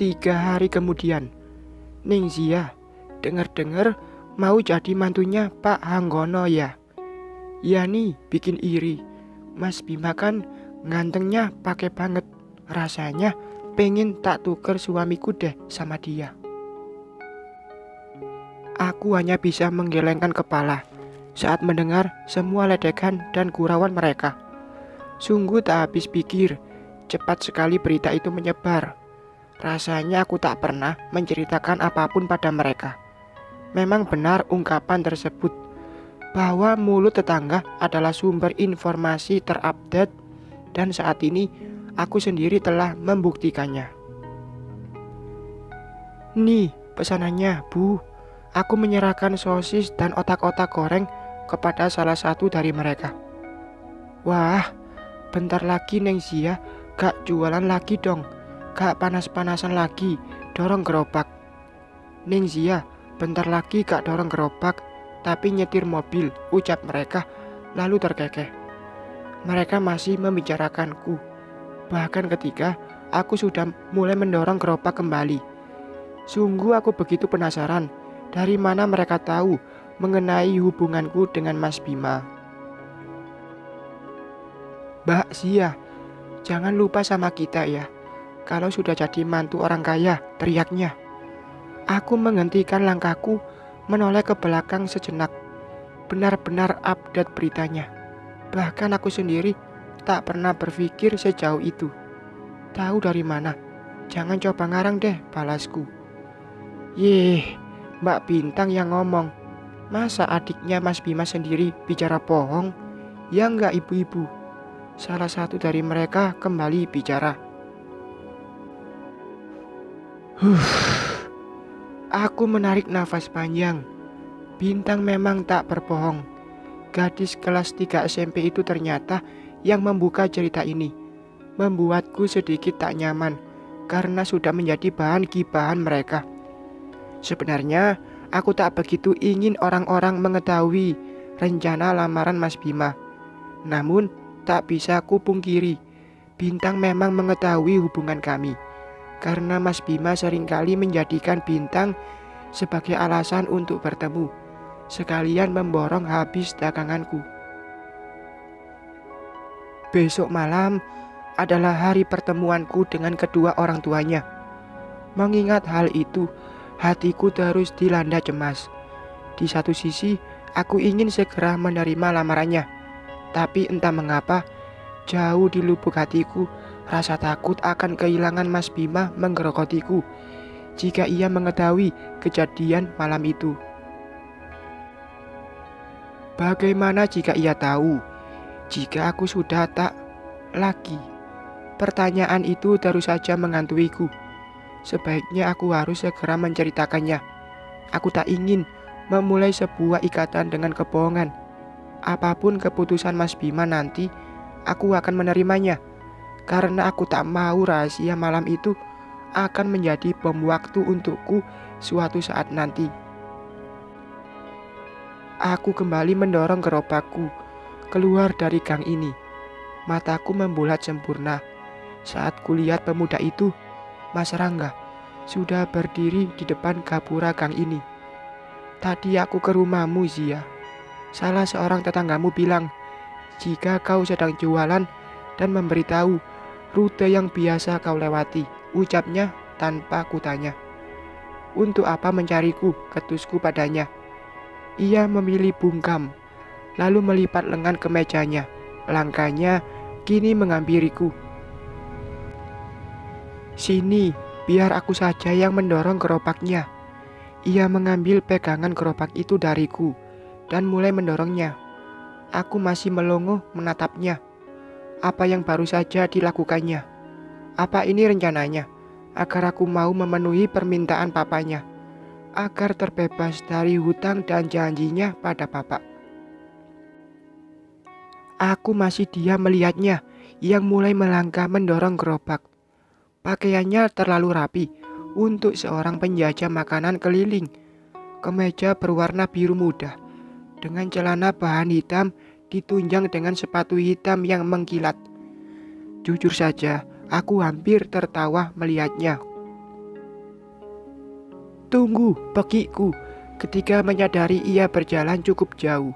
3 hari kemudian, Ning Zia, dengar-dengar mau jadi mantunya Pak Hanggono ya? Ya nih, bikin iri. Mas Bima kan gantengnya pakai banget. Rasanya pengen tak tuker suamiku deh sama dia. Aku hanya bisa menggelengkan kepala saat mendengar semua ledekan dan gurauan mereka. Sungguh tak habis pikir, cepat sekali berita itu menyebar. Rasanya aku tak pernah menceritakan apapun pada mereka. Memang benar ungkapan tersebut, bahwa mulut tetangga adalah sumber informasi terupdate, dan saat ini aku sendiri telah membuktikannya. Nih pesanannya, Bu. Aku menyerahkan sosis dan otak-otak goreng kepada salah satu dari mereka. Wah, bentar lagi Neng Zia gak jualan lagi dong. Gak panas-panasan lagi, dorong gerobak. Neng Zia, bentar lagi gak dorong gerobak, tapi nyetir mobil, ucap mereka, lalu terkekeh. Mereka masih membicarakanku. Bahkan ketika aku sudah mulai mendorong gerobak kembali. Sungguh aku begitu penasaran, dari mana mereka tahu mengenai hubunganku dengan Mas Bima. Mbak Zia, jangan lupa sama kita ya. Kalau sudah jadi mantu orang kaya, teriaknya. Aku menghentikan langkahku, menoleh ke belakang sejenak. Benar-benar update beritanya. Bahkan aku sendiri tak pernah berpikir sejauh itu. Tahu dari mana? Jangan coba ngarang deh, balasku. Yeh, Mbak Bintang yang ngomong. Masa adiknya Mas Bima sendiri bicara bohong? Ya enggak ibu-ibu. Salah satu dari mereka kembali bicara. Aku menarik nafas panjang. Bintang memang tak berbohong. Gadis kelas 3 SMP itu ternyata yang membuka cerita ini. Membuatku sedikit tak nyaman karena sudah menjadi bahan gibahan mereka. Sebenarnya aku tak begitu ingin orang-orang mengetahui rencana lamaran Mas Bima. Namun tak bisa ku pungkiri, Bintang memang mengetahui hubungan kami. Karena Mas Bima seringkali menjadikan Bintang sebagai alasan untuk bertemu, sekalian memborong habis daganganku. Besok malam adalah hari pertemuanku dengan kedua orang tuanya. Mengingat hal itu, hatiku terus dilanda cemas. Di satu sisi, aku ingin segera menerima lamarannya. Tapi entah mengapa, jauh di lubuk hatiku, rasa takut akan kehilangan Mas Bima menggerogotiku jika ia mengetahui kejadian malam itu. Bagaimana jika ia tahu, jika aku sudah tak lagi? Pertanyaan itu terus saja menghantui-ku. Sebaiknya aku harus segera menceritakannya. Aku tak ingin memulai sebuah ikatan dengan kebohongan. Apapun keputusan Mas Bima nanti, aku akan menerimanya. Karena aku tak mau rahasia malam itu akan menjadi bom waktu untukku suatu saat nanti. Aku kembali mendorong gerobakku keluar dari gang ini. Mataku membulat sempurna saat kulihat pemuda itu, Mas Rangga, sudah berdiri di depan gapura gang ini. Tadi aku ke rumahmu, Zia. Salah seorang tetanggamu bilang, jika kau sedang jualan dan memberitahu rute yang biasa kau lewati, ucapnya tanpa kutanya. Untuk apa mencariku, ketusku padanya. Ia memilih bungkam, lalu melipat lengan kemejanya. Langkahnya kini menghampiriku. Sini, biar aku saja yang mendorong gerobaknya. Ia mengambil pegangan gerobak itu dariku dan mulai mendorongnya. Aku masih melongo menatapnya. Apa yang baru saja dilakukannya? Apa ini rencananya? Agar aku mau memenuhi permintaan papanya, agar terbebas dari hutang dan janjinya pada bapak. Aku masih diam melihatnya yang mulai melangkah mendorong gerobak. Pakaiannya terlalu rapi untuk seorang penjajah makanan keliling. Kemeja berwarna biru muda dengan celana bahan hitam ditunjang dengan sepatu hitam yang mengkilat. Jujur saja, aku hampir tertawa melihatnya. Tunggu, pekiku. Ketika menyadari ia berjalan cukup jauh,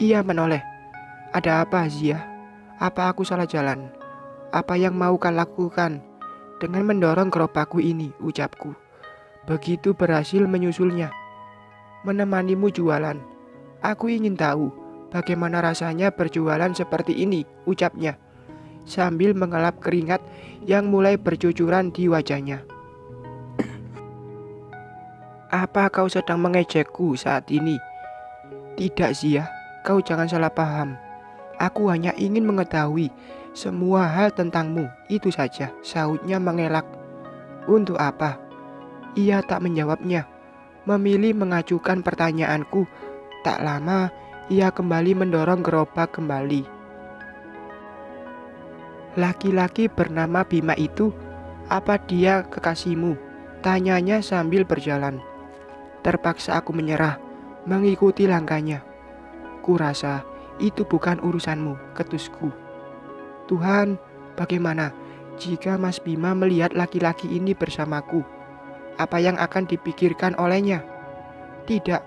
ia menoleh. Ada apa, Zia? Apa aku salah jalan? Apa yang mau kau lakukan? Dengan mendorong gerobakku ini, ucapku. Begitu berhasil menyusulnya. Menemanimu jualan. Aku ingin tahu bagaimana rasanya berjualan seperti ini, ucapnya, sambil mengelap keringat yang mulai bercucuran di wajahnya. Apa kau sedang mengejekku saat ini? Tidak, Zia, kau jangan salah paham. Aku hanya ingin mengetahui semua hal tentangmu, itu saja, sahutnya mengelak. Untuk apa? Ia tak menjawabnya, memilih mengajukan pertanyaanku. Tak lama, ia kembali mendorong gerobak kembali. Laki-laki bernama Bima itu, apa dia kekasihmu? Tanyanya sambil berjalan. Terpaksa aku menyerah, mengikuti langkahnya. Kurasa itu bukan urusanmu, ketusku. Tuhan, bagaimana jika Mas Bima melihat laki-laki ini bersamaku? Apa yang akan dipikirkan olehnya? Tidak,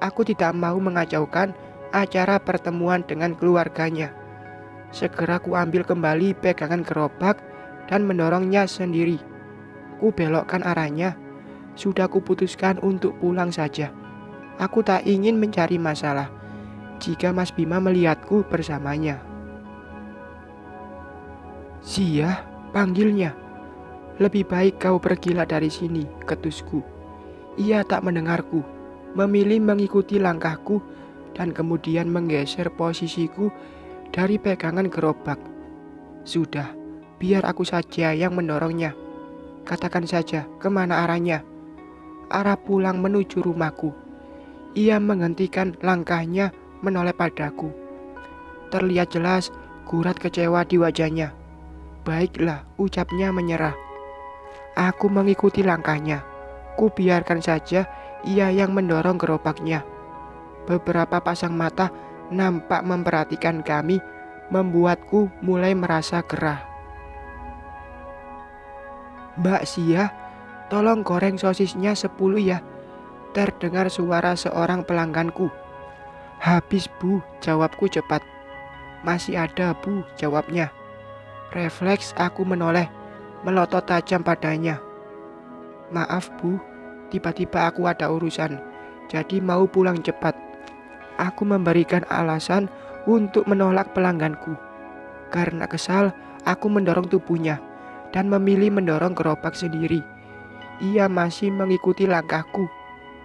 aku tidak mau mengacaukan acara pertemuan dengan keluarganya. Segera ku ambil kembali pegangan gerobak dan mendorongnya sendiri. Ku belokkan arahnya. Sudah kuputuskan untuk pulang saja. Aku tak ingin mencari masalah jika Mas Bima melihatku bersamanya. Zia, panggilnya. Lebih baik kau pergilah dari sini, ketusku. Ia tak mendengarku, memilih mengikuti langkahku dan kemudian menggeser posisiku dari pegangan gerobak. Sudah, biar aku saja yang mendorongnya. Katakan saja kemana arahnya. Arah pulang menuju rumahku. Ia menghentikan langkahnya menoleh padaku. Terlihat jelas gurat kecewa di wajahnya. Baiklah, ucapnya menyerah. Aku mengikuti langkahnya. Ku biarkan saja ia yang mendorong gerobaknya. Beberapa pasang mata nampak memperhatikan kami, membuatku mulai merasa gerah. Mbak Zia, tolong goreng sosisnya 10 ya. Terdengar suara seorang pelangganku. Habis, Bu, jawabku cepat. Masih ada, Bu, jawabnya. Refleks aku menoleh, melotot tajam padanya. Maaf, Bu, tiba-tiba aku ada urusan, jadi mau pulang cepat. Aku memberikan alasan untuk menolak pelangganku. Karena kesal, aku mendorong tubuhnya dan memilih mendorong gerobak sendiri. Ia masih mengikuti langkahku.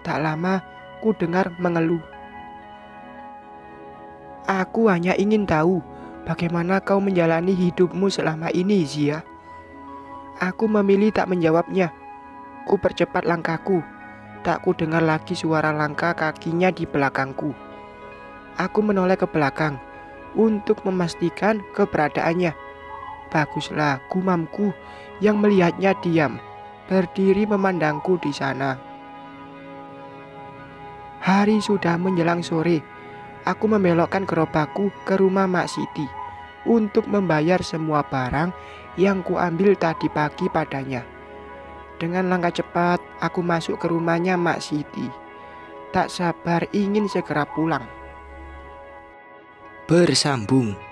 Tak lama, ku dengar mengeluh. Aku hanya ingin tahu bagaimana kau menjalani hidupmu selama ini, Zia. Aku memilih tak menjawabnya. Ku percepat langkahku. Tak ku dengar lagi suara langkah kakinya di belakangku. Aku menoleh ke belakang untuk memastikan keberadaannya. Baguslah, gumamku yang melihatnya diam, berdiri memandangku di sana. Hari sudah menjelang sore. Aku membelokkan gerobakku ke rumah Mak Siti untuk membayar semua barang yang kuambil tadi pagi padanya. Dengan langkah cepat, aku masuk ke rumahnya Mak Siti. Tak sabar ingin segera pulang. Bersambung.